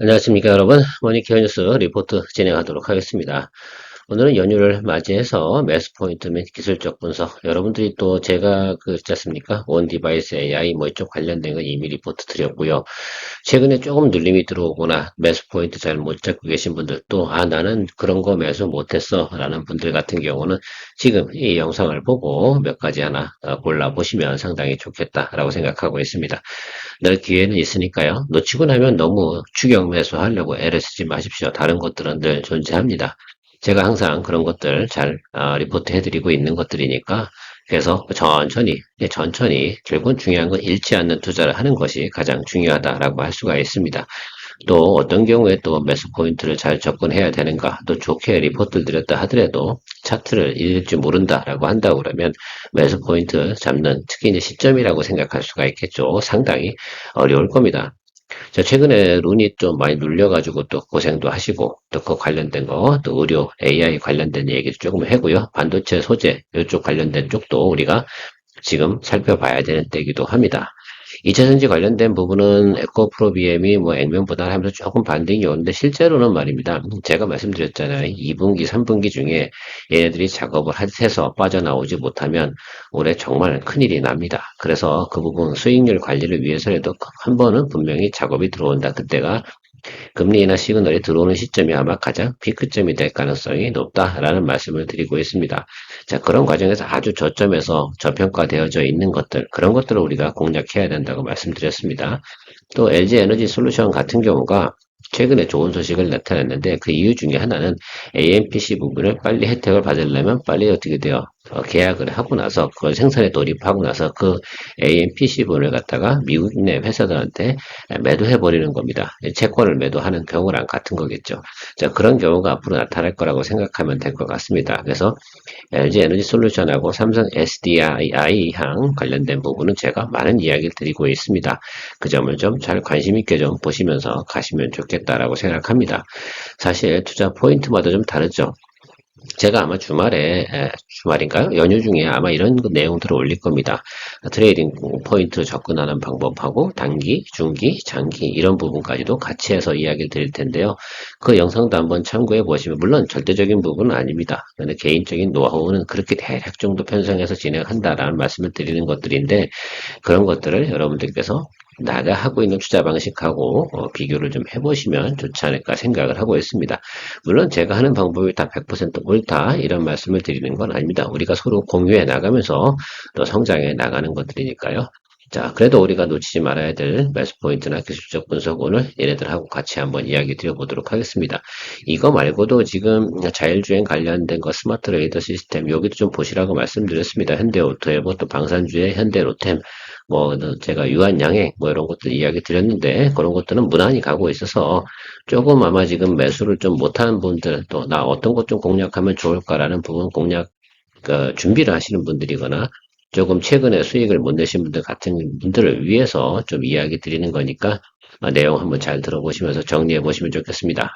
안녕하십니까 여러분. 머니케어 뉴스 리포트 진행하도록 하겠습니다. 오늘은 연휴를 맞이해서 매수 포인트 및 기술적 분석, 여러분들이 또 제가 있지 않습니까? 온 디바이스 AI 뭐 이쪽 관련된 거 이미 리포트 드렸고요. 최근에 조금 눌림이 들어오거나 매수 포인트 잘 못 잡고 계신 분들도 나는 그런 거 매수 못했어 라는 분들 같은 경우는 지금 이 영상을 보고 몇 가지 하나 골라보시면 상당히 좋겠다라고 생각하고 있습니다. 늘 기회는 있으니까요. 놓치고 나면 너무 추격 매수하려고 애를 쓰지 마십시오. 다른 것들은 늘 존재합니다. 제가 항상 그런 것들 잘 리포트 해드리고 있는 것들이니까 그래서 천천히 결국은 중요한 건 잃지 않는 투자를 하는 것이 가장 중요하다라고 할 수가 있습니다. 또 어떤 경우에 또 매수 포인트를 잘 접근해야 되는가, 또 좋게 리포트를 드렸다 하더라도 차트를 읽을지 모른다라고 한다 그러면 매수 포인트 잡는 특히 이제 시점이라고 생각할 수가 있겠죠. 상당히 어려울 겁니다. 자, 최근에 룬이 좀 많이 눌려가지고 또 고생도 하시고, 또 그 관련된 거, 또 의료, AI 관련된 얘기도 조금 하고요. 반도체 소재, 이쪽 관련된 쪽도 우리가 지금 살펴봐야 되는 때이기도 합니다. 2차전지 관련된 부분은 에코프로비엠이 뭐 액면보다 하면서 조금 반등이 오는데 실제로는 말입니다. 제가 말씀드렸잖아요. 2분기, 3분기 중에 얘네들이 작업을 해서 빠져나오지 못하면 올해 정말 큰일이 납니다. 그래서 그 부분 수익률 관리를 위해서라도 한 번은 분명히 작업이 들어온다. 그때가 금리나 시그널이 들어오는 시점이 아마 가장 피크점이 될 가능성이 높다라는 말씀을 드리고 있습니다. 자, 그런 과정에서 아주 저점에서 저평가되어져 있는 것들, 그런 것들을 우리가 공략해야 된다고 말씀드렸습니다. 또 LG 에너지 솔루션 같은 경우가 최근에 좋은 소식을 나타냈는데 그 이유 중에 하나는 AMPC 부분을 빨리 혜택을 받으려면 빨리 어떻게 돼요? 계약을 하고 나서 그걸 생산에 돌입하고 나서 그 AMPC 부분을 갖다가 미국 내 회사들한테 매도해버리는 겁니다. 채권을 매도하는 경우랑 같은 거겠죠. 자, 그런 경우가 앞으로 나타날 거라고 생각하면 될 것 같습니다. 그래서 LG 에너지 솔루션하고 삼성 SDI향 관련된 부분은 제가 많은 이야기를 드리고 있습니다. 그 점을 좀 잘 관심 있게 좀 보시면서 가시면 좋겠다라고 생각합니다. 사실 투자 포인트마다 좀 다르죠. 제가 아마 주말인가요? 연휴 중에 아마 이런 내용들을 올릴 겁니다. 트레이딩 포인트 접근하는 방법하고 단기, 중기, 장기 이런 부분까지도 같이 해서 이야기를 드릴 텐데요. 그 영상도 한번 참고해 보시면 물론 절대적인 부분은 아닙니다. 근데 개인적인 노하우는 그렇게 대략 정도 편성해서 진행한다라는 말씀을 드리는 것들인데 그런 것들을 여러분들께서 나가 하고 있는 투자 방식하고 비교를 좀 해보시면 좋지 않을까 생각을 하고 있습니다. 물론 제가 하는 방법이 다 100% 옳다 이런 말씀을 드리는 건 아닙니다. 우리가 서로 공유해 나가면서 또 성장해 나가는 것들이니까요. 자, 그래도 우리가 놓치지 말아야 될 매수 포인트나 기술적 분석 오늘 얘네들하고 같이 한번 이야기 드려보도록 하겠습니다. 이거 말고도 지금 자율주행 관련된 거 스마트 레이더 시스템 여기도 좀 보시라고 말씀드렸습니다. 현대오토에버 또 방산주의 현대로템 뭐 제가 유한양행 뭐 이런 것들 이야기 드렸는데 그런 것들은 무난히 가고 있어서 조금 아마 지금 매수를 좀 못하는 분들 또 나 어떤 것 좀 공략하면 좋을까라는 부분 공략 준비를 하시는 분들이거나 조금 최근에 수익을 못 내신 분들 같은 분들을 위해서 좀 이야기 드리는 거니까 내용 한번 잘 들어보시면서 정리해 보시면 좋겠습니다.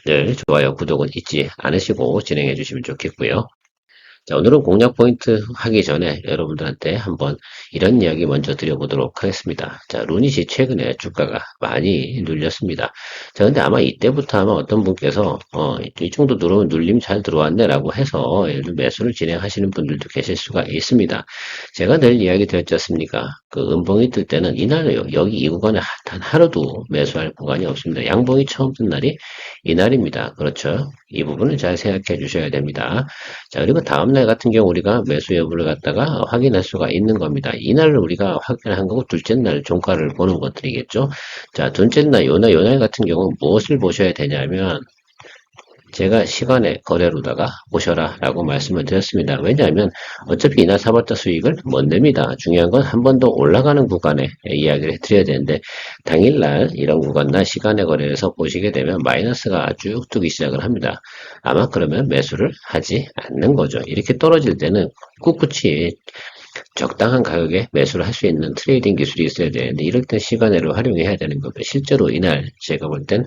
늘 좋아요, 구독은 잊지 않으시고 진행해 주시면 좋겠고요. 자, 오늘은 공략 포인트 하기 전에 여러분들한테 한번 이런 이야기 먼저 드려보도록 하겠습니다. 자, 루닛이 최근에 주가가 많이 눌렸습니다. 자, 근데 아마 이때부터 아마 어떤 분께서, 이 정도 들어오면 눌림 잘 들어왔네 라고 해서 예를 들어 매수를 진행하시는 분들도 계실 수가 있습니다. 제가 늘 이야기 드렸지 않습니까? 그 음봉이 뜰 때는 이날 여기 이 구간에 단 하루도 매수할 구간이 없습니다. 양봉이 처음 뜬 날이 이날입니다. 그렇죠? 이 부분을 잘 생각해 주셔야 됩니다. 자, 그리고 다음날 같은 경우 우리가 매수 여부를 갖다가 확인할 수가 있는 겁니다. 이날을 우리가 확인한 거고, 둘째 날 종가를 보는 것들이겠죠. 자, 둘째 날, 요날 같은 경우 무엇을 보셔야 되냐면, 제가 시간의 거래로다가 보셔라 라고 말씀을 드렸습니다. 왜냐하면 어차피 이날 사봤자 수익을 못 냅니다. 중요한 건 한 번 더 올라가는 구간에 이야기를 해드려야 되는데 당일날 이런 구간나 시간의 거래에서 보시게 되면 마이너스가 쭉 뜨기 시작을 합니다. 아마 그러면 매수를 하지 않는 거죠. 이렇게 떨어질 때는 꿋꿋이 적당한 가격에 매수를 할 수 있는 트레이딩 기술이 있어야 되는데 이럴 때 시간외로 활용해야 되는 거고 실제로 이날 제가 볼 땐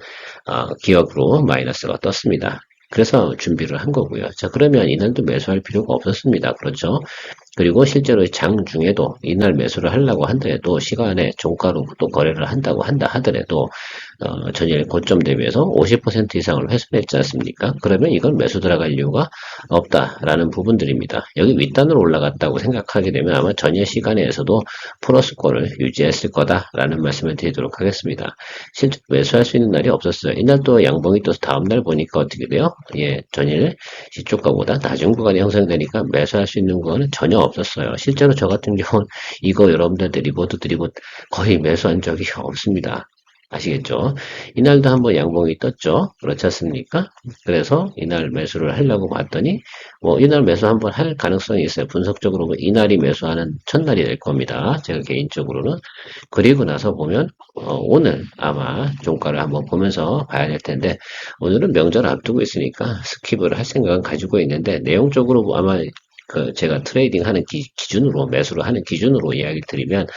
기억으로 마이너스가 떴습니다. 그래서 준비를 한 거고요. 자, 그러면 이날도 매수할 필요가 없었습니다. 그렇죠? 그리고 실제로 장 중에도 이날 매수를 하려고 한더라도 시간에 종가로 또 거래를 한다고 한다 하더라도 전일 고점 대비해서 50% 이상을 훼손했지 않습니까? 그러면 이건 매수 들어갈 이유가 없다라는 부분들입니다. 여기 윗단으로 올라갔다고 생각하게 되면 아마 전일 시간에서도 플러스권을 유지했을 거다라는 말씀을 드리도록 하겠습니다. 실제 매수할 수 있는 날이 없었어요. 이날 또 양봉이 떠서 다음날 보니까 어떻게 돼요? 예, 전일 시초가보다 낮은 구간이 형성되니까 매수할 수 있는 구간은 전혀 없었어요. 실제로 저 같은 경우는 이거 여러분들한테 리포트 드리고 거의 매수한 적이 없습니다. 아시겠죠? 이날도 한번 양봉이 떴죠? 그렇지 않습니까? 그래서 이날 매수를 하려고 봤더니, 뭐, 이날 매수 한번 할 가능성이 있어요. 분석적으로 보면 이날이 매수하는 첫날이 될 겁니다. 제가 개인적으로는. 그리고 나서 보면, 오늘 아마 종가를 한번 보면서 봐야 될 텐데, 오늘은 명절 앞두고 있으니까 스킵을 할 생각은 가지고 있는데, 내용적으로 아마 제가 트레이딩 하는 기준으로, 매수를 하는 기준으로 이야기 드리면,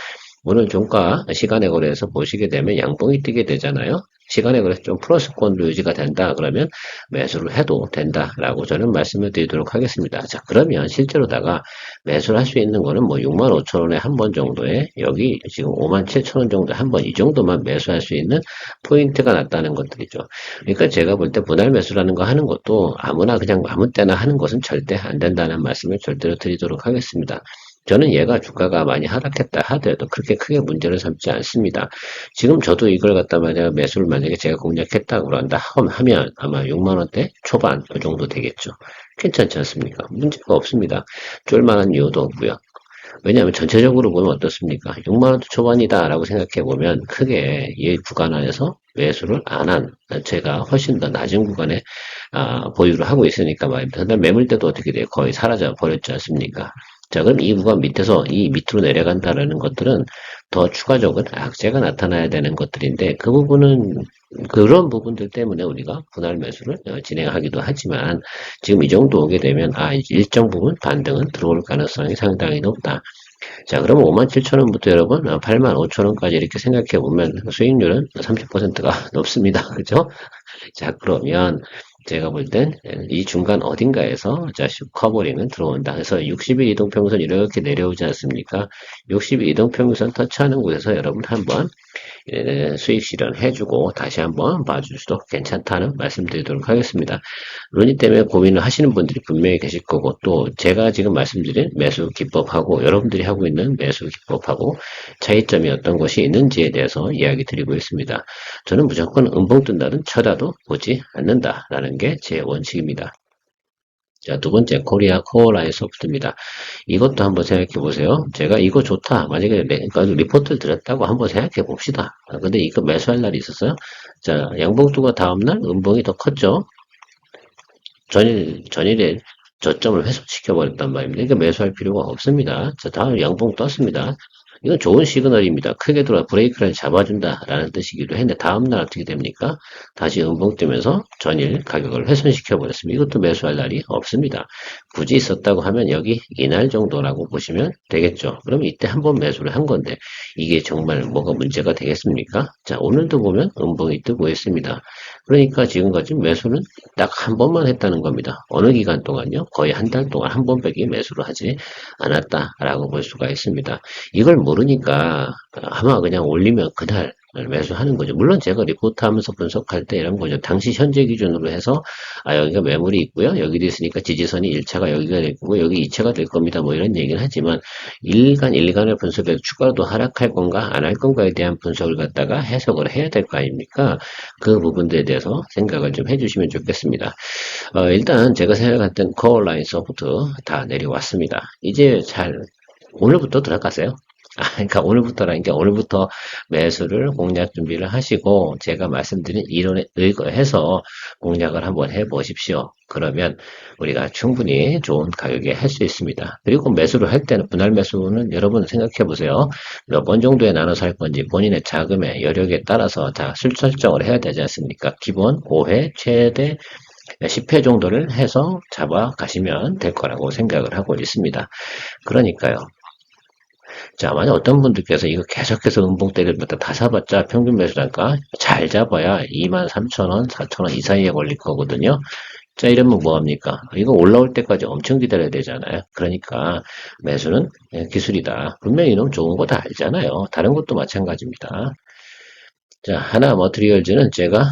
오늘 종가 시간의 거래에서 보시게 되면 양봉이 뜨게 되잖아요. 시간의 거래에서 좀 플러스권도 유지가 된다. 그러면 매수를 해도 된다라고 저는 말씀을 드리도록 하겠습니다. 자, 그러면 실제로다가 매수를 할 수 있는 거는 뭐 65,000원에 한 번 정도에 여기 지금 57,000원 정도 한 번 이 정도만 매수할 수 있는 포인트가 났다는 것들이죠. 그러니까 제가 볼 때 분할 매수라는 거 하는 것도 아무나 그냥 아무 때나 하는 것은 절대 안 된다는 말씀을 절대로 드리도록 하겠습니다. 저는 얘가 주가가 많이 하락했다 하더라도 그렇게 크게 문제를 삼지 않습니다. 지금 저도 이걸 갖다 매수를 만약에 제가 공략했다고 그런다 하면 아마 6만원대 초반 이 정도 되겠죠. 괜찮지 않습니까? 문제가 없습니다. 쫄만한 이유도 없고요. 왜냐하면 전체적으로 보면 어떻습니까? 6만원 초반이다 라고 생각해 보면 크게 이 구간 안에서 매수를 안 한 제가 훨씬 더 낮은 구간에 보유를 하고 있으니까 말입니다. 그다음 매물대도 어떻게 돼요? 거의 사라져 버렸지 않습니까? 자, 그럼 이 구간 밑에서 이 밑으로 내려간다라는 것들은 더 추가적인 악재가 나타나야 되는 것들인데 그 부분은 그런 부분들 때문에 우리가 분할 매수를 진행하기도 하지만 지금 이 정도 오게 되면 일정 부분 반등은 들어올 가능성이 상당히 높다. 자, 그러면 57,000원부터 여러분 85,000원까지 이렇게 생각해 보면 수익률은 30%가 높습니다. 그죠? 자, 그러면 제가 볼 땐 이 중간 어딘가에서 자, 커버링은 들어온다. 그래서 60일 이동평균선 이렇게 내려오지 않습니까? 60일 이동평균선 터치하는 곳에서 여러분 한번 수익 실현해주고 다시 한번 봐주셔도 괜찮다는 말씀드리도록 하겠습니다. 론이 때문에 고민을 하시는 분들이 분명히 계실 거고 또 제가 지금 말씀드린 매수 기법하고 여러분들이 하고 있는 매수 기법하고 차이점이 어떤 것이 있는지에 대해서 이야기 드리고 있습니다. 저는 무조건 음봉 뜬다는 쳐다도 보지 않는다라는 게 제 원칙입니다. 자, 두 번째, 코리아 코어라인 소프트입니다. 이것도 한번 생각해 보세요. 제가 이거 좋다. 만약에 그러니까 리포트를 드렸다고 한번 생각해 봅시다. 근데 이거 매수할 날이 있었어요. 자, 양봉두가 다음날 음봉이 더 컸죠. 전일에 저점을 훼손시켜 버렸단 말입니다. 그러니까 매수할 필요가 없습니다. 자, 다음 양봉 떴습니다. 이건 좋은 시그널입니다. 크게 들어와 브레이크를 잡아준다라는 뜻이기도 했는데 다음날 어떻게 됩니까? 다시 음봉 뜨면서 전일 가격을 훼손시켜 버렸습니다. 이것도 매수할 날이 없습니다. 굳이 있었다고 하면 여기 이날 정도라고 보시면 되겠죠. 그럼 이때 한번 매수를 한 건데 이게 정말 뭐가 문제가 되겠습니까? 자, 오늘도 보면 음봉이 뜨고 있습니다. 그러니까 지금까지 매수는 딱 한 번만 했다는 겁니다. 어느 기간 동안요? 거의 한 달 동안 한 번밖에 매수를 하지 않았다라고 볼 수가 있습니다. 이걸 모르니까 아마 그냥 올리면 그날 매수하는 거죠. 물론 제가 리포트 하면서 분석할 때 이런 거죠. 당시 현재 기준으로 해서 여기가 매물이 있고요. 여기도 있으니까 지지선이 1차가 여기가 될 거고 여기 2차가 될 겁니다. 뭐 이런 얘기는 하지만 일간을 분석해서 추가로 하락할 건가 안 할 건가에 대한 분석을 갖다가 해석을 해야 될 거 아닙니까? 그 부분들에 대해서 생각을 좀 해주시면 좋겠습니다. 일단 제가 생각했던 코어라인 소프트 다 내려왔습니다. 이제 오늘부터 들어가세요. 그러니까 오늘부터 매수를 공략 준비를 하시고 제가 말씀드린 이론에 의거해서 공략을 한번 해보십시오. 그러면 우리가 충분히 좋은 가격에 할 수 있습니다. 그리고 매수를 할 때는 분할 매수는 여러분 생각해 보세요. 몇 번 정도에 나눠서 할 건지 본인의 자금의 여력에 따라서 다 설정을 해야 되지 않습니까? 기본 5회 최대 10회 정도를 해서 잡아가시면 될 거라고 생각을 하고 있습니다. 그러니까요. 자, 만약 어떤 분들께서 이거 계속해서 음봉 때리면다 사봤자 평균 매수단가 잘 잡아야 23,000원, 4,000원 이 사이에 걸릴 거거든요. 자, 이러면 뭐합니까? 이거 올라올 때까지 엄청 기다려야 되잖아요. 그러니까 매수는 기술이다. 분명히 이놈 좋은 거 다 알잖아요. 다른 것도 마찬가지입니다. 자, 하나 머트리얼즈는 제가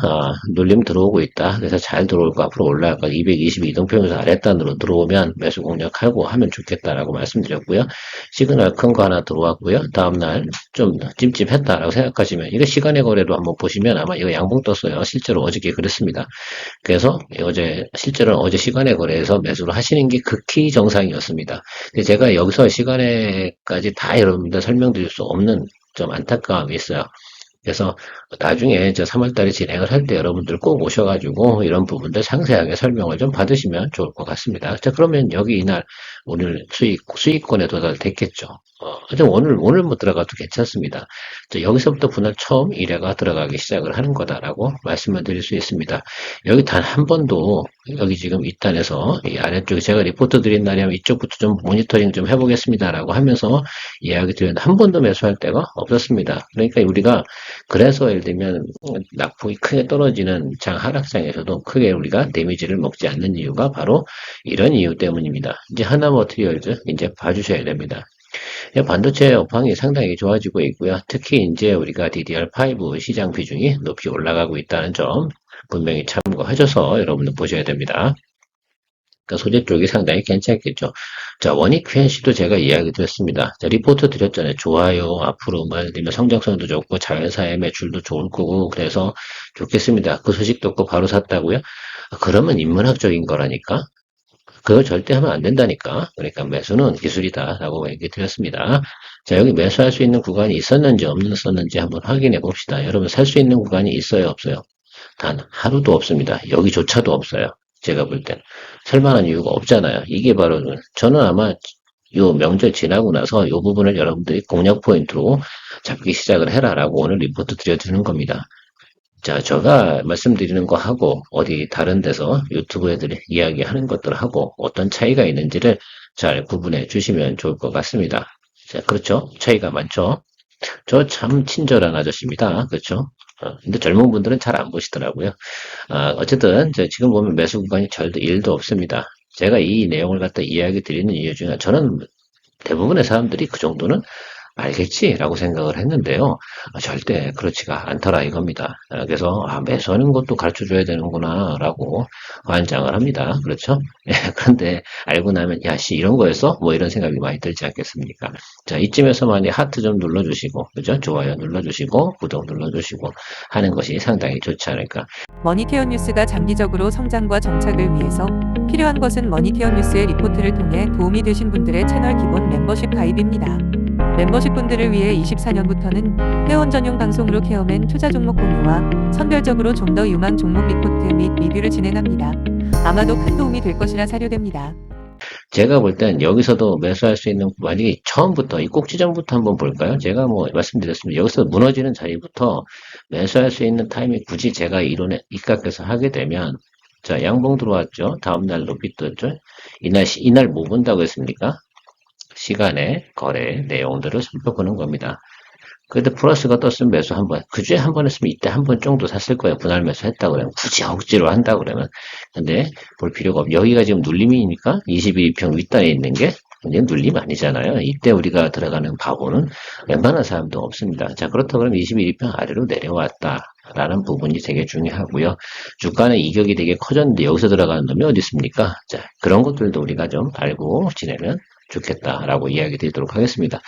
눌림 들어오고 있다. 그래서 잘 들어올 거 앞으로 올라갈 거 222 이동평균 아랫단으로 들어오면 매수 공략하고 하면 좋겠다라고 말씀드렸고요. 시그널 큰 거 하나 들어왔고요. 다음날 좀 찜찜했다라고 생각하시면 이거 시간의 거래로 한번 보시면 아마 이거 양봉 떴어요. 실제로 어저께 그랬습니다. 그래서 실제로 어제 시간의 거래에서 매수를 하시는 게 극히 정상이었습니다. 근데 제가 여기서 시간에까지 다 여러분들 설명드릴 수 없는 좀 안타까움이 있어요. 그래서 나중에 저 3월달에 진행을 할 때 여러분들 꼭 오셔가지고 이런 부분들 상세하게 설명을 좀 받으시면 좋을 것 같습니다. 자, 그러면 여기 이날 오늘 수익권에 도달됐겠죠. 하여튼 오늘 못 들어가도 괜찮습니다. 자, 여기서부터 분할 처음 1회가 들어가기 시작을 하는 거다라고 말씀을 드릴 수 있습니다. 여기 단 한 번도 여기 지금 윗단에서 이 아래쪽에 제가 리포트 드린 날이 하면 이쪽부터 좀 모니터링 좀 해보겠습니다라고 하면서 이야기 드렸는데 한 번도 매수할 때가 없었습니다. 그러니까 우리가 그래서 예를 들면 낙폭이 크게 떨어지는 장 하락장에서도 크게 우리가 데미지를 먹지 않는 이유가 바로 이런 이유 때문입니다. 이제 하나 머티리얼즈 이제 봐주셔야 됩니다. 반도체 업황이 상당히 좋아지고 있고요. 특히 이제 우리가 DDR5 시장 비중이 높이 올라가고 있다는 점 분명히 참고하셔서 여러분들 보셔야 됩니다. 그러니까 소재 쪽이 상당히 괜찮겠죠. 자, 원익 QNC도 제가 이야기 드렸습니다. 자, 리포트 드렸잖아요. 좋아요. 앞으로 말 들면 성장성도 좋고 자회사의 매출도 좋을 거고 그래서 좋겠습니다. 그 소식 듣고 바로 샀다고요? 그러면 인문학적인 거라니까. 그걸 절대 하면 안 된다니까. 그러니까 매수는 기술이다라고 얘기 드렸습니다. 자, 여기 매수할 수 있는 구간이 있었는지 없었는지 한번 확인해 봅시다. 여러분 살 수 있는 구간이 있어요, 없어요? 단 하루도 없습니다. 여기조차도 없어요. 제가 볼 땐. 살만한 이유가 없잖아요. 이게 바로 저는 아마 요 명절 지나고 나서 요 부분을 여러분들이 공략 포인트로 잡기 시작을 해라라고 오늘 리포트 드려주는 겁니다. 자, 제가 말씀드리는 거 하고 어디 다른 데서 유튜브 애들이 이야기하는 것들하고 어떤 차이가 있는지를 잘 구분해 주시면 좋을 것 같습니다. 자, 그렇죠? 차이가 많죠? 저 참 친절한 아저씨입니다. 그렇죠? 근데 젊은 분들은 잘 안 보시더라고요. 어쨌든 지금 보면 매수 구간이 절대 1도 없습니다. 제가 이 내용을 갖다 이야기 드리는 이유 중에 저는 대부분의 사람들이 그 정도는 알겠지라고 생각을 했는데요. 절대 그렇지가 않더라 이겁니다. 그래서 매수하는 것도 가르쳐줘야 되는구나라고 환장을 합니다. 그렇죠? 그런데 알고 나면 야씨 이런 거였어? 뭐 이런 생각이 많이 들지 않겠습니까? 자, 이쯤에서 많이 하트 좀 눌러주시고 그죠? 좋아요 눌러주시고 구독 눌러주시고 하는 것이 상당히 좋지 않을까. 머니케어 뉴스가 장기적으로 성장과 정착을 위해서 필요한 것은 머니케어 뉴스의 리포트를 통해 도움이 되신 분들의 채널 기본 멤버십 가입입니다. 멤버십 분들을 위해 24년부터는 회원 전용 방송으로 케어맨 투자 종목 공유와 선별적으로 좀 더 유망 종목 리포트 및 리뷰를 진행합니다. 아마도 큰 도움이 될 것이라 사료됩니다. 제가 볼 땐 여기서도 매수할 수 있는 구간이 처음부터 이 꼭지점부터 한번 볼까요? 제가 뭐 말씀드렸습니다. 여기서 무너지는 자리부터 매수할 수 있는 타이밍 굳이 제가 이론에 입각해서 하게 되면 자 양봉 들어왔죠. 다음날 높이 떴죠. 이날 뭐 본다고 했습니까? 시간의 거래 내용들을 살펴보는 겁니다. 그래도 플러스가 떴으면 매수 한 번, 그주에 한 번 했으면 이때 한 번 정도 샀을 거예요. 분할 매수 했다 그러면. 굳이 억지로 한다 그러면. 근데 볼 필요가 없. 여기가 지금 눌림이니까 21평 윗단에 있는 게 그냥 눌림 아니잖아요. 이때 우리가 들어가는 바보는 웬만한 사람도 없습니다. 자, 그렇다고 그러면 21평 아래로 내려왔다. 라는 부분이 되게 중요하고요. 주가는 이격이 되게 커졌는데 여기서 들어가는 놈이 어디 있습니까? 자, 그런 것들도 우리가 좀 알고 지내면 좋겠다라고 이야기 드리도록 하겠습니다.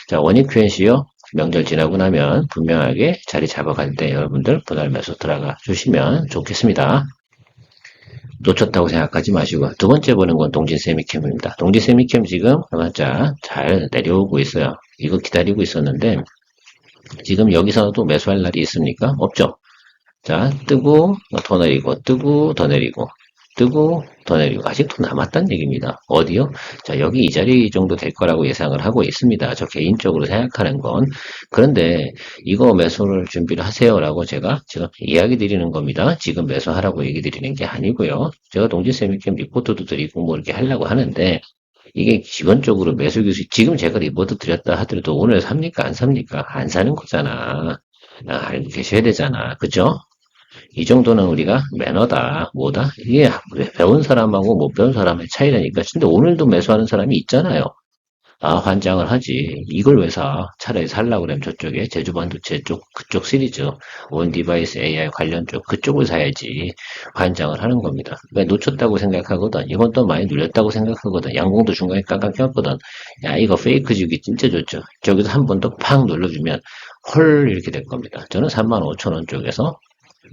자, 원익 QNC요. 명절 지나고 나면 분명하게 자리 잡아갈 때 여러분들 분할 매수 들어가 주시면 좋겠습니다. 놓쳤다고 생각하지 마시고 두 번째 보는 건 동진 세미캠입니다. 동진 세미캠 지금 맞자 잘 내려오고 있어요. 이거 기다리고 있었는데 지금 여기서도 매수할 날이 있습니까? 없죠. 자, 뜨고 더 내리고 뜨고 더 내리고 뜨고 더 내리고 아직도 남았다는 얘기입니다. 어디요? 자, 여기 이 자리 정도 될 거라고 예상을 하고 있습니다. 저 개인적으로 생각하는 건. 그런데 이거 매수를 준비를 하세요라고 제가 지금 이야기 드리는 겁니다. 지금 매수하라고 얘기 드리는 게 아니고요. 제가 동지세미캠 리포트도 드리고 뭐 이렇게 하려고 하는데 이게 기본적으로 매수 기술 지금 제가 리포트 드렸다 하더라도 오늘 삽니까 안 삽니까? 안 사는 거잖아. 알고 계셔야 되잖아. 그죠? 이 정도는 우리가 매너다, 뭐다? 이게 배운 사람하고 못 배운 사람의 차이라니까. 근데 오늘도 매수하는 사람이 있잖아요. 아, 환장을 하지. 이걸 왜 사? 차라리 살라고 그러면 저쪽에 제주 반도체 쪽, 그쪽 시리즈, 온 디바이스 AI 관련 쪽, 그쪽을 사야지. 환장을 하는 겁니다. 왜 놓쳤다고 생각하거든. 이건 또 많이 눌렸다고 생각하거든. 양봉도 중간에 깜깜 꼈거든. 야, 이거 페이크 주기 진짜 좋죠. 저기서 한 번 더 팍 눌러주면 헐, 이렇게 될 겁니다. 저는 35,000원 쪽에서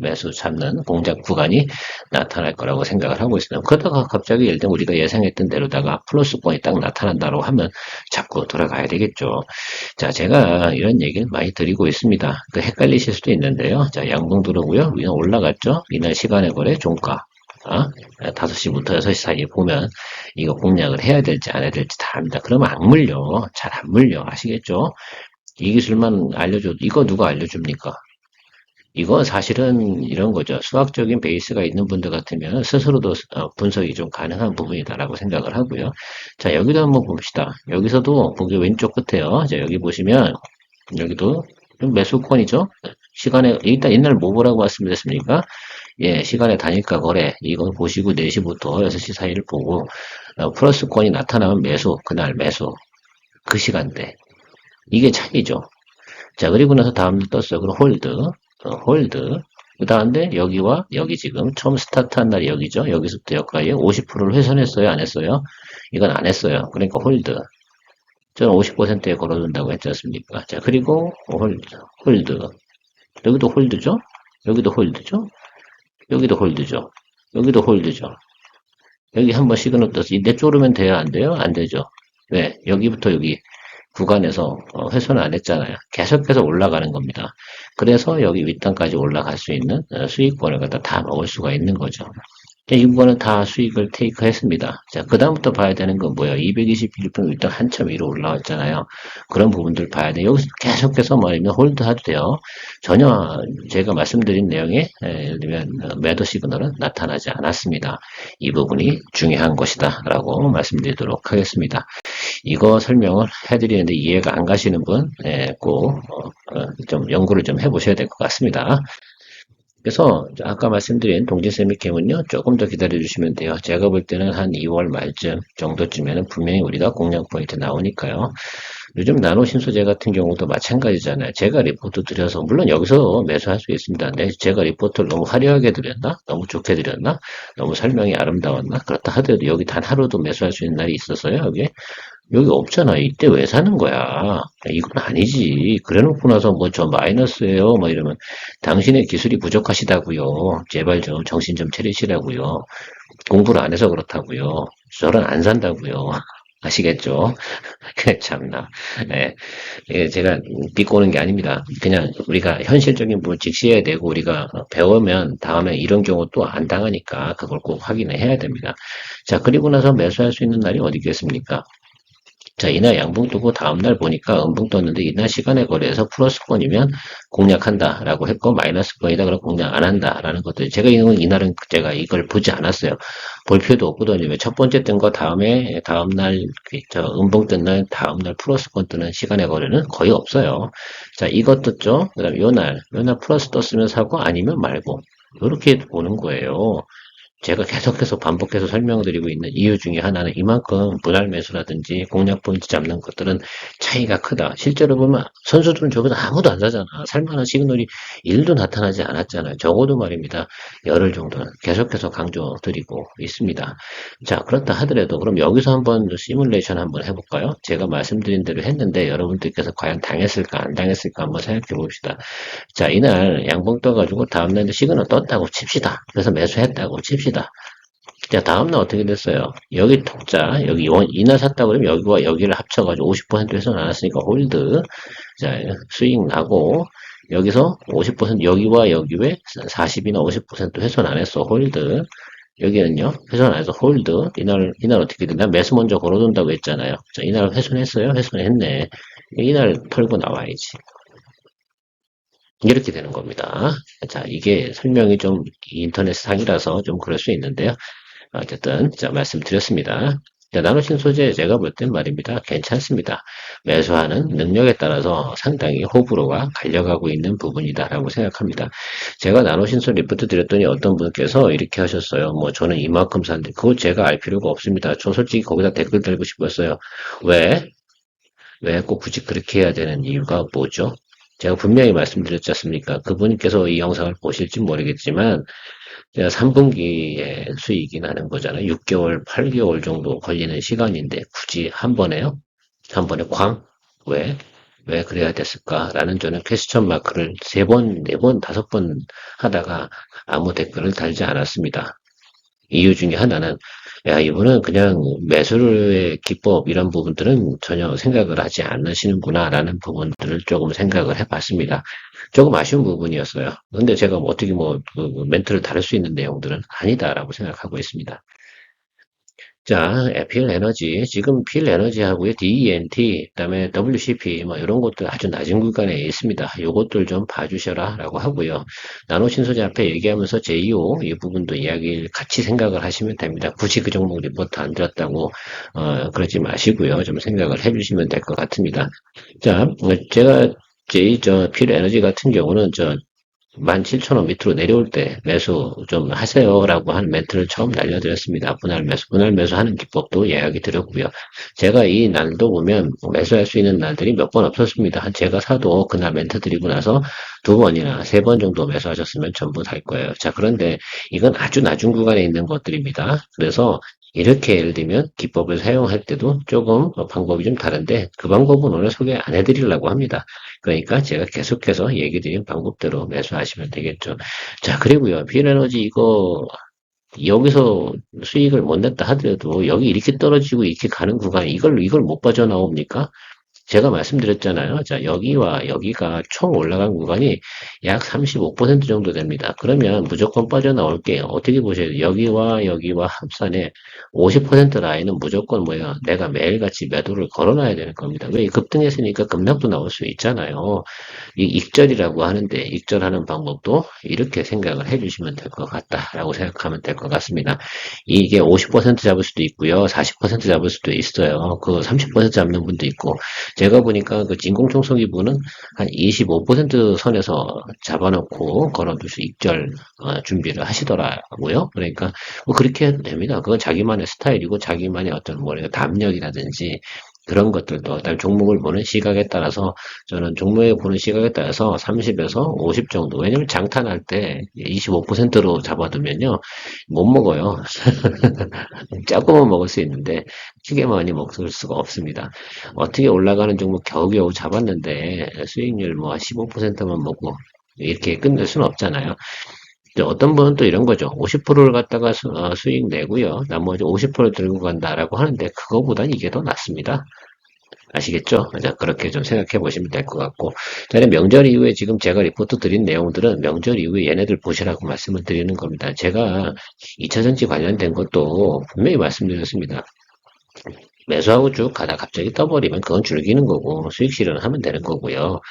매수 잡는 공작 구간이 나타날 거라고 생각을 하고 있습니다. 그러다가 갑자기 예를 들면 우리가 예상했던 대로다가 플러스권이 딱 나타난다고 하면 잡고 돌아가야 되겠죠. 자, 제가 이런 얘기를 많이 드리고 있습니다. 그 헷갈리실 수도 있는데요. 자, 양봉 들어오고요. 위는 올라갔죠. 이날 시간의 거래 종가. 5시부터 6시 사이에 보면 이거 공략을 해야 될지 안 해야 될지 다 압니다. 그러면 안 물려. 잘 안 물려. 아시겠죠? 이 기술만 알려줘. 이거 누가 알려줍니까? 이거 사실은 이런 거죠. 수학적인 베이스가 있는 분들 같으면 스스로도 분석이 좀 가능한 부분이다라고 생각을 하고요. 자, 여기도 한번 봅시다. 여기서도 보기 왼쪽 끝에요. 자, 여기 보시면 여기도 좀 매수권이죠. 시간에 일단 옛날 뭐 보라고 말씀드렸습니까? 예, 시간의 단일가 거래 이거 보시고 4시부터 6시 사이를 보고 플러스권이 나타나면 매수, 그날 매수, 그 시간대 이게 차이죠. 자, 그리고 나서 다음 떴어요. 그럼 홀드. 홀드. 그 다음에 여기와 여기 지금 처음 스타트한 날이 여기죠. 여기서부터 여기까지 50%를 훼손했어요? 안 했어요? 이건 안 했어요. 그러니까 홀드. 저는 50%에 걸어둔다고 했지 않습니까? 자, 그리고 홀드. 홀드. 여기도 홀드죠? 여기도 홀드죠? 여기도 홀드죠? 여기도 홀드죠? 여기 한번 시그널 떠서 내쫓으면 돼요? 안 돼요? 안 되죠? 왜? 여기부터 여기 구간에서 훼손을 안 했잖아요. 계속해서 올라가는 겁니다. 그래서 여기 윗단까지 올라갈 수 있는 수익권을 갖다 다 먹을 수가 있는 거죠. 이 부분은 다 수익을 테이크 했습니다. 자, 그 다음부터 봐야 되는 건 뭐예요? 221분 일단 한참 위로 올라왔잖아요. 그런 부분들 봐야 돼요. 여기서 계속해서 말이면 홀드 해도 돼요. 전혀 제가 말씀드린 내용에 예를 들면 매도 시그널은 나타나지 않았습니다. 이 부분이 중요한 것이다 라고 말씀드리도록 하겠습니다. 이거 설명을 해드리는데 이해가 안 가시는 분, 꼭, 좀 연구를 좀 해보셔야 될 것 같습니다. 그래서 아까 말씀드린 동진세미캠은요 조금 더 기다려 주시면 돼요. 제가 볼 때는 한 2월 말쯤 정도쯤에는 분명히 우리가 공략 포인트 나오니까요. 요즘 나노 신소재 같은 경우도 마찬가지잖아요. 제가 리포트 드려서 물론 여기서 매수할 수 있습니다. 근데 제가 리포트를 너무 화려하게 드렸나? 너무 좋게 드렸나? 너무 설명이 아름다웠나? 그렇다 하더라도 여기 단 하루도 매수할 수 있는 날이 있었어요. 여기 없잖아. 이때 왜 사는 거야? 이건 아니지. 그래 놓고 나서 뭐 저 마이너스예요. 뭐 이러면 당신의 기술이 부족하시다고요. 제발 좀 정신 좀 차리시라고요. 공부를 안 해서 그렇다고요. 저는 안 산다고요. 아시겠죠? 참나. 예, 이게 제가 비꼬는 게 아닙니다. 그냥 우리가 현실적인 부분 직시해야 되고 우리가 배우면 다음에 이런 경우 또 안 당하니까 그걸 꼭 확인을 해야 됩니다. 자, 그리고 나서 매수할 수 있는 날이 어디겠습니까? 자, 이날 양봉 뜨고 다음날 보니까 음봉 떴는데 이날 시간에 거래해서 플러스권이면 공략한다라고 했고 마이너스권이다 그럼 공략 안 한다라는 것들 제가 이날은 제가 이걸 보지 않았어요. 볼 필요도 없거든요. 첫 번째 뜬 거 다음에 다음날 저 음봉 뜬 날 다음날 플러스권 뜨는 시간에 거래는 거의 없어요. 자, 이것 떴죠. 그다음 요날 플러스 떴으면 사고 아니면 말고 이렇게 보는 거예요. 제가 계속해서 반복해서 설명드리고 있는 이유 중에 하나는 이만큼 분할 매수라든지 공략 포인트 잡는 것들은 차이가 크다. 실제로 보면 선수들은 저기서 아무도 안 사잖아. 살만한 시그널이 1도 나타나지 않았잖아요. 적어도 말입니다. 열흘 정도는 계속해서 강조드리고 있습니다. 자, 그렇다 하더라도 그럼 여기서 한번 시뮬레이션 한번 해볼까요? 제가 말씀드린 대로 했는데 여러분들께서 과연 당했을까 안 당했을까 한번 생각해 봅시다. 자, 이날 양봉 떠가지고 다음날 시그널 떴다고 칩시다. 그래서 매수했다고 칩시다. 자, 다음날 어떻게 됐어요? 여기 독자, 여기 이날 샀다 그러면 여기와 여기를 합쳐가지고 50% 해서 나눴으니까 홀드. 자, 수익 나고, 여기서 50% 여기와 여기 왜 40이나 50% 훼손 안 했어. 홀드. 여기는요, 훼손 안 해서 홀드. 이날 어떻게 됐나? 매수 먼저 걸어둔다고 했잖아요. 자, 이날 훼손했어요? 훼손했네. 이날 털고 나와야지. 이렇게 되는 겁니다. 자, 이게 설명이 좀 인터넷 상이라서 좀 그럴 수 있는데요. 어쨌든, 자, 말씀드렸습니다. 자, 나노신소재 제가 볼 땐 말입니다. 괜찮습니다. 매수하는 능력에 따라서 상당히 호불호가 갈려가고 있는 부분이다라고 생각합니다. 제가 나노신소 리포트 드렸더니 어떤 분께서 이렇게 하셨어요. 뭐 저는 이만큼 샀는데 그거 제가 알 필요가 없습니다. 저 솔직히 거기다 댓글 달고 싶었어요. 왜? 왜 꼭 굳이 그렇게 해야 되는 이유가 뭐죠? 제가 분명히 말씀드렸지 않습니까? 그분께서 이 영상을 보실지 모르겠지만 제가 3분기에 수익이 나는 거잖아요. 6개월, 8개월 정도 걸리는 시간인데 굳이 한 번에요? 한 번에 쾅? 왜? 왜 그래야 됐을까라는 저는 퀘스천 마크를 3번, 4번, 5번 하다가 아무 댓글을 달지 않았습니다. 이유 중에 하나는 야, 이분은 그냥 매수의 기법 이런 부분들은 전혀 생각을 하지 않으시는구나라는 부분들을 조금 생각을 해봤습니다. 조금 아쉬운 부분이었어요. 근데 제가 뭐 어떻게 그 멘트를 다룰 수 있는 내용들은 아니다라고 생각하고 있습니다. 자, 필 에너지. 지금 필 에너지하고요, DENT, 그다음에 WCP, 뭐, 이런 것들 아주 낮은 구간에 있습니다. 요것들 좀 봐주셔라, 라고 하고요. 나노신소재 앞에 얘기하면서 제2호, 이 부분도 이야기를 같이 생각을 하시면 됩니다. 굳이 그 종목 리포트 안 드렸다고, 그러지 마시고요. 좀 생각을 해주시면 될 것 같습니다. 자, 제가 필 에너지 같은 경우는 17,000원 밑으로 내려올 때 매수 좀 하세요라고 하는 멘트를 처음 날려드렸습니다. 분할 매수하는 기법도 이야기 드렸고요. 제가 이 날도 보면 매수할 수 있는 날들이 몇 번 없었습니다. 제가 사도 그날 멘트 드리고 나서 2번이나 3번 정도 매수하셨으면 전부 살 거예요. 자, 그런데 이건 아주 낮은 구간에 있는 것들입니다. 그래서 이렇게 예를 들면 기법을 사용할 때도 조금 방법이 좀 다른데 그 방법은 오늘 소개 안 해드리려고 합니다. 그러니까 제가 계속해서 얘기 드린 방법대로 매수하시면 되겠죠. 자, 그리고요. 비에너지 이거 여기서 수익을 못 냈다 하더라도 여기 이렇게 떨어지고 이렇게 가는 구간 이걸 못 빠져나옵니까? 제가 말씀드렸잖아요. 자, 여기와 여기가 총 올라간 구간이 약 35% 정도 됩니다. 그러면 무조건 빠져나올게요. 어떻게 보셔요? 여기와 합산에 50% 라인은 무조건 뭐야? 내가 매일같이 매도를 걸어놔야 되는 겁니다. 왜? 급등했으니까 급락도 나올 수 있잖아요. 이 익절이라고 하는데 익절하는 방법도 이렇게 생각을 해주시면 될 것 같다라고 생각하면 될 것 같습니다. 이게 50% 잡을 수도 있고요. 40% 잡을 수도 있어요. 그 30% 잡는 분도 있고 제가 보니까 그 진공청소기 분은 한 25% 선에서 잡아놓고 걸어두수 익절 준비를 하시더라고요. 그러니까 뭐 그렇게 해도 됩니다. 그건 자기만의 스타일이고 자기만의 어떤 뭐랄까 담력이라든지 그런 것들도 그다음 종목을 보는 시각에 따라서 저는 종목을 보는 시각에 따라서 30에서 50 정도 왜냐면 장탄할 때 25%로 잡아두면요 못 먹어요. 조금은 먹을 수 있는데 크게 많이 먹을 수가 없습니다. 어떻게 올라가는 종목 겨우겨우 잡았는데 수익률 뭐 15%만 먹고 이렇게 끝낼 수는 없잖아요. 어떤 분은 또 이런 거죠. 50%를 갖다가 수익 내고요. 나머지 50% 들고 간다라고 하는데 그거보단 이게 더 낫습니다. 아시겠죠? 자, 그렇게 좀 생각해 보시면 될 것 같고. 자, 명절 이후에 지금 제가 리포트 드린 내용들은 명절 이후에 얘네들 보시라고 말씀을 드리는 겁니다. 제가 2차전지 관련된 것도 분명히 말씀드렸습니다. 매수하고 쭉 가다 갑자기 떠버리면 그건 즐기는 거고 수익 실현하면 되는 거고요.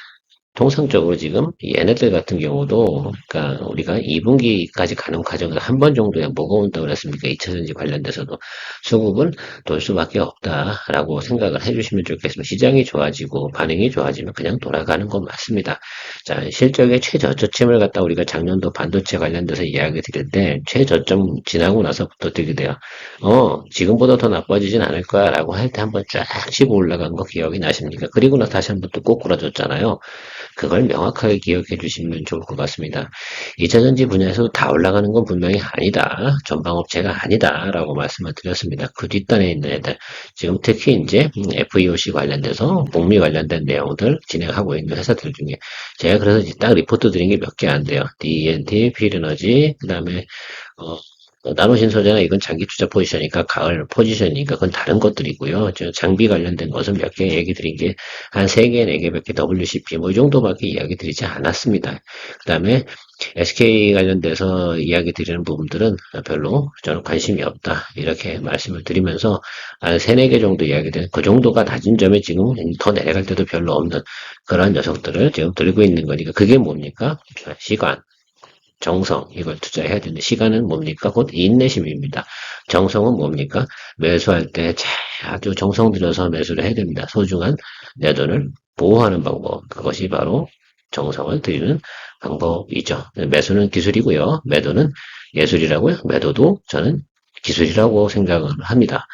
통상적으로 지금 얘네들 같은 경우도 그러니까 우리가 2분기까지 가는 과정에서 한 번 정도에 뭐가 온다고 그랬습니까? 2차전지 관련돼서도 수급은 돌 수밖에 없다라고 생각을 해주시면 좋겠습니다. 시장이 좋아지고 반응이 좋아지면 그냥 돌아가는 건 맞습니다. 자, 실적의 최저점을 갖다 우리가 작년도 반도체 관련돼서 이야기 드릴 때 최저점 지나고 나서부터 어떻게 돼요? 지금보다 더 나빠지진 않을 거야 라고 할 때 한번 쫙 치고 올라간 거 기억이 나십니까? 그리고 나서 다시 한번 또 꼬꾸라졌잖아요. 그걸 명확하게 기억해 주시면 좋을 것 같습니다. 2차전지 분야에서 다 올라가는 건 분명히 아니다. 전방업체가 아니다. 라고 말씀을 드렸습니다. 그 뒷단에 있는 애들. 지금 특히 이제 FEOC 관련돼서 복리 관련된 내용들 진행하고 있는 회사들 중에 제가 그래서 딱 리포트 드린 게 몇 개 안 돼요. DNT, 필에너지, 그 다음에 나노신소재나 이건 장기 투자 포지션이니까 가을 포지션이니까 그건 다른 것들이고요. 저 장비 관련된 것은 몇 개 얘기 드린 게 한 3개, 4개밖에 WCP 뭐 이 정도밖에 이야기 드리지 않았습니다. 그 다음에 SK 관련돼서 이야기 드리는 부분들은 별로 저는 관심이 없다. 이렇게 말씀을 드리면서 한 3, 4개 정도 이야기 드린 그 정도가 낮은 점에 지금 더 내려갈 때도 별로 없는 그런 녀석들을 지금 들고 있는 거니까 그게 뭡니까? 시간. 정성, 이걸 투자해야 되는 시간은 뭡니까? 곧 인내심입니다. 정성은 뭡니까? 매수할 때 아주 정성 들여서 매수를 해야 됩니다. 소중한 내 돈을 보호하는 방법. 그것이 바로 정성을 들이는 방법이죠. 매수는 기술이고요. 매도는 예술이라고요. 매도도 저는 기술이라고 생각을 합니다.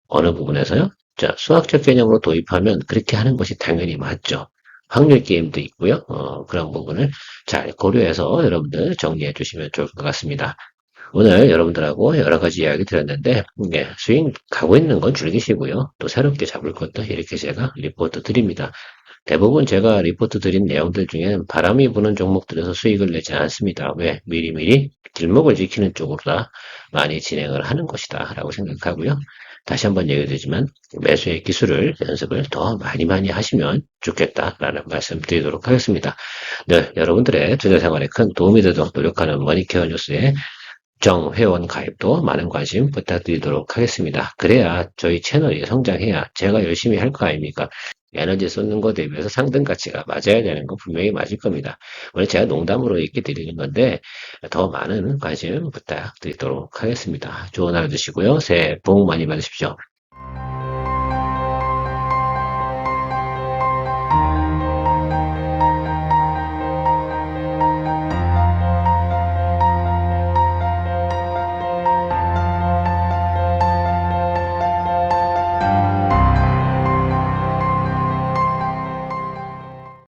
어느 부분에서요? 자, 수학적 개념으로 도입하면 그렇게 하는 것이 당연히 맞죠. 확률 게임도 있고요. 그런 부분을 잘 고려해서 여러분들 정리해 주시면 좋을 것 같습니다. 오늘 여러분들하고 여러 가지 이야기 드렸는데, 스윙 가고 있는 건 즐기시고요. 또 새롭게 잡을 것도 이렇게 제가 리포트 드립니다. 대부분 제가 리포트 드린 내용들 중에 바람이 부는 종목들에서 수익을 내지 않습니다. 왜? 미리미리 길목을 지키는 쪽으로 다 많이 진행을 하는 것이다 라고 생각하고요. 다시 한번 얘기 드리지만 매수의 기술을 연습을 더 많이 하시면 좋겠다라는 말씀 드리도록 하겠습니다. 네, 여러분들의 투자 생활에 큰 도움이 되도록 노력하는 머니케어 뉴스의 회원 가입도 많은 관심 부탁드리도록 하겠습니다. 그래야 저희 채널이 성장해야 제가 열심히 할 거 아닙니까? 에너지 쏟는 거 대비해서 상등 가치가 맞아야 되는 거 분명히 맞을 겁니다. 오늘 제가 농담으로 이렇게 드리는 건데 더 많은 관심 부탁드리도록 하겠습니다. 좋은 하루 되시고요. 새해 복 많이 받으십시오.